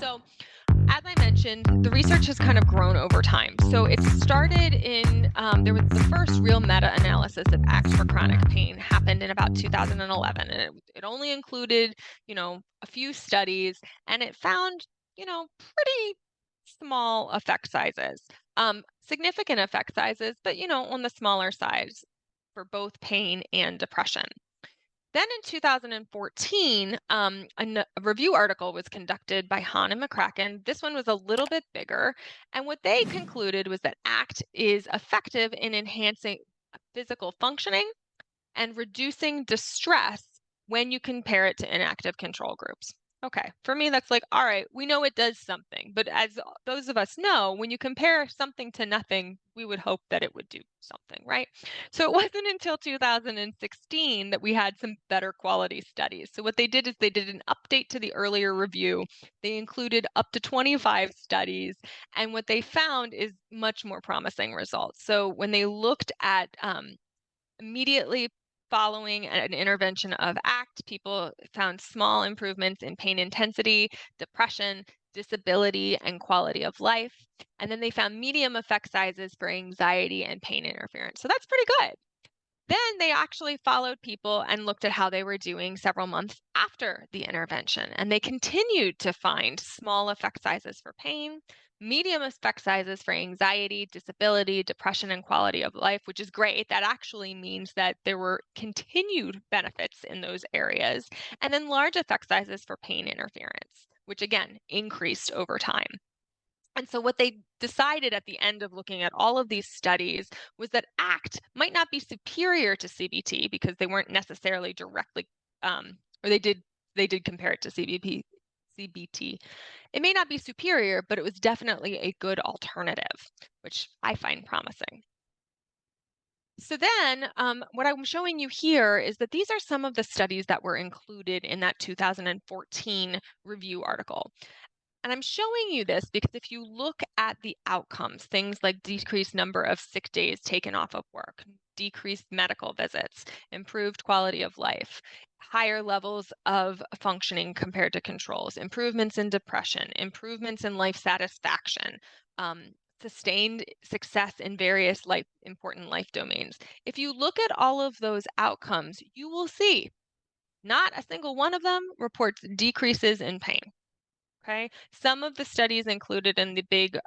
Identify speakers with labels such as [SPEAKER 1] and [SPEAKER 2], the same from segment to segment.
[SPEAKER 1] So, as I mentioned, the research has kind of grown over time. So, it started there was the first real meta analysis of ACT for chronic pain happened in about 2011. And it only included, a few studies, and it found, pretty small effect sizes, significant effect sizes, but, on the smaller sides for both pain and depression. Then in 2014, a review article was conducted by Hahn and McCracken. This one was a little bit bigger. And what they concluded was that ACT is effective in enhancing physical functioning and reducing distress when you compare it to inactive control groups. Okay, for me, that's like, all right, we know it does something. But as those of us know, when you compare something to nothing, we would hope that it would do something, right? So it wasn't until 2016 that we had some better quality studies. So what they did is they did an update to the earlier review. They included up to 25 studies. And what they found is much more promising results. So when they looked at immediately following an intervention of ACT, people found small improvements in pain intensity, depression, disability, and quality of life. And then they found medium effect sizes for anxiety and pain interference. So that's pretty good. Then they actually followed people and looked at how they were doing several months after the intervention. And they continued to find small effect sizes for pain, medium effect sizes for anxiety, disability, depression, and quality of life, which is great. That actually means that there were continued benefits in those areas. And then large effect sizes for pain interference, which again increased over time. And so, what they decided at the end of looking at all of these studies was that ACT might not be superior to CBT because they weren't necessarily directly, or they did compare it to CBT. It may not be superior, but it was definitely a good alternative, which I find promising. So then, what I'm showing you here is that these are some of the studies that were included in that 2014 review article. And I'm showing you this because if you look at the outcomes, things like decreased number of sick days taken off of work, decreased medical visits, improved quality of life, higher levels of functioning compared to controls, improvements in depression, improvements in life satisfaction, sustained success in various important life domains. If you look at all of those outcomes, you will see not a single one of them reports decreases in pain. Okay. Some of the studies included in the big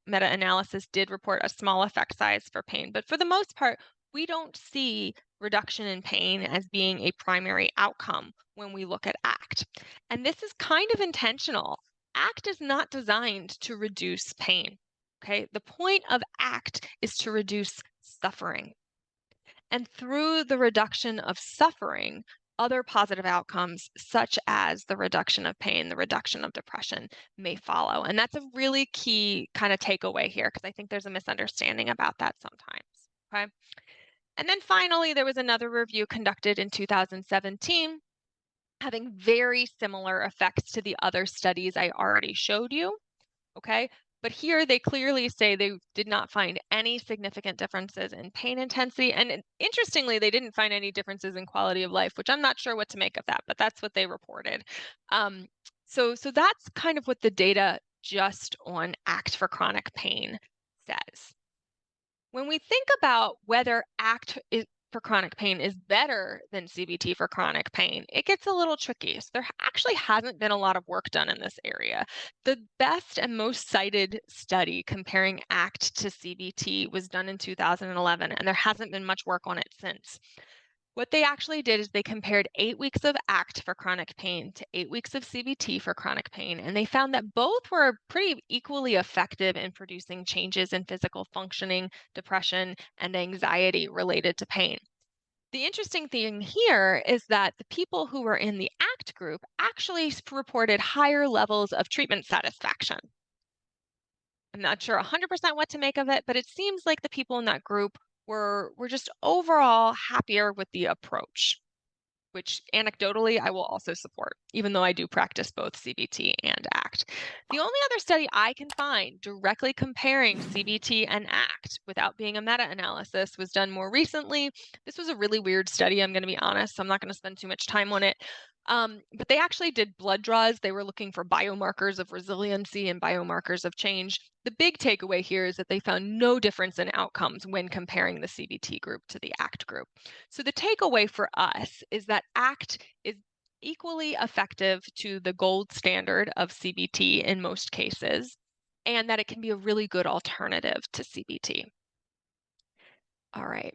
[SPEAKER 1] meta analysis did report a small effect size for pain, but for the most part, we don't see reduction in pain as being a primary outcome when we look at ACT. And this is kind of intentional. ACT is not designed to reduce pain. Okay. The point of ACT is to reduce suffering. And through the reduction of suffering, other positive outcomes, such as the reduction of pain, the reduction of depression, may follow. And that's a really key kind of takeaway here because I think there's a misunderstanding about that sometimes. Okay. And then finally, there was another review conducted in 2017 having very similar effects to the other studies I already showed you. Okay. But here they clearly say they did not find any significant differences in pain intensity. And interestingly, they didn't find any differences in quality of life, which I'm not sure what to make of that, but that's what they reported. So that's kind of what the data just on ACT for chronic pain says. When we think about whether for chronic pain is better than CBT for chronic pain, it gets a little tricky. So there actually hasn't been a lot of work done in this area. The best and most cited study comparing ACT to CBT was done in 2011, and there hasn't been much work on it since. What they actually did is they compared 8 weeks of ACT for chronic pain to 8 weeks of CBT for chronic pain, and they found that both were pretty equally effective in producing changes in physical functioning, depression, and anxiety related to pain. The interesting thing here is that the people who were in the ACT group actually reported higher levels of treatment satisfaction. I'm not sure 100% what to make of it, but it seems like the people in that group were just overall happier with the approach, which anecdotally I will also support, even though I do practice both CBT and ACT. The only other study I can find directly comparing CBT and ACT without being a meta-analysis was done more recently. This was a really weird study, I'm going to be honest, so I'm not going to spend too much time on it. But they actually did blood draws. They were looking for biomarkers of resiliency and biomarkers of change. The big takeaway here is that they found no difference in outcomes when comparing the CBT group to the ACT group. So the takeaway for us is that ACT is equally effective to the gold standard of CBT in most cases, and that it can be a really good alternative to CBT. All right.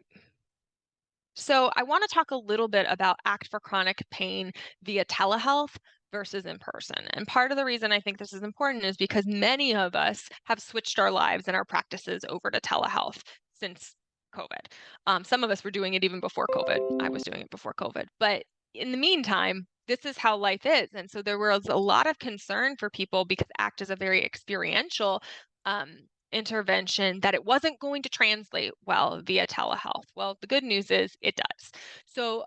[SPEAKER 1] So I want to talk a little bit about ACT for chronic pain via telehealth versus in person. And part of the reason I think this is important is because many of us have switched our lives and our practices over to telehealth since COVID. Some of us were doing it even before COVID. I was doing it before COVID. But in the meantime, this is how life is. And so there was a lot of concern for people because ACT is a very experiential um, intervention that it wasn't going to translate well via telehealth. Well, the good news is it does. So,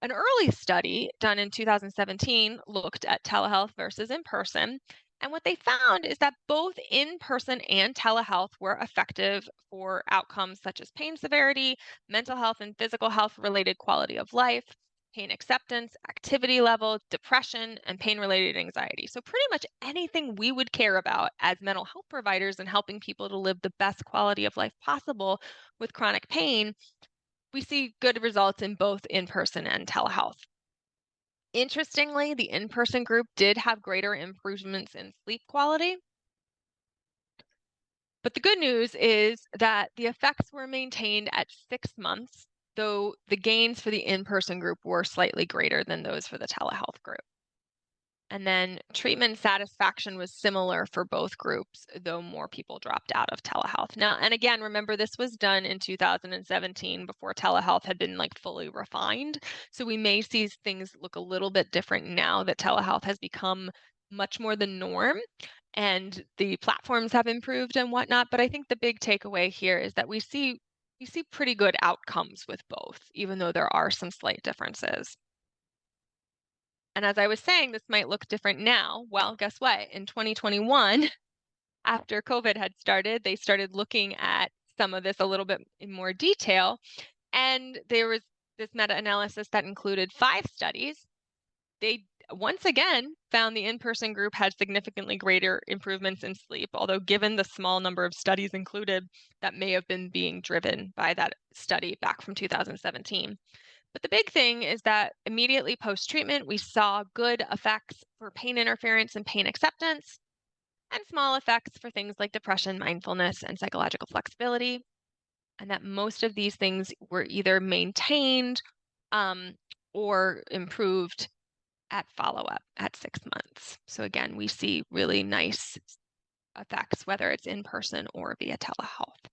[SPEAKER 1] an early study done in 2017 looked at telehealth versus in person. And what they found is that both in person and telehealth were effective for outcomes such as pain severity, mental health and physical health related quality of life, pain acceptance, activity level, depression, and pain related anxiety. So, pretty much anything we would care about as mental health providers and helping people to live the best quality of life possible with chronic pain, we see good results in both in person and telehealth. Interestingly, the in person group did have greater improvements in sleep quality. But the good news is that the effects were maintained at 6 months, though the gains for the in person group were slightly greater than those for the telehealth group. And then treatment satisfaction was similar for both groups, though more people dropped out of telehealth. Now, and again, remember this was done in 2017 before telehealth had been like fully refined. So we may see things look a little bit different now that telehealth has become much more the norm and the platforms have improved and whatnot. But I think the big takeaway here is that we see pretty good outcomes with both, even though there are some slight differences. And as I was saying, this might look different now. Well, guess what? In 2021, after COVID had started, they started looking at some of this a little bit in more detail. And there was this meta analysis that included 5 studies. They once again found the in person group had significantly greater improvements in sleep, although, given the small number of studies included, that may have been being driven by that study back from 2017. But the big thing is that immediately post treatment, we saw good effects for pain interference and pain acceptance, and small effects for things like depression, mindfulness, and psychological flexibility. And that most of these things were either maintained um, or improved at follow up at 6 months. So, again, we see really nice effects, whether it's in person or via telehealth.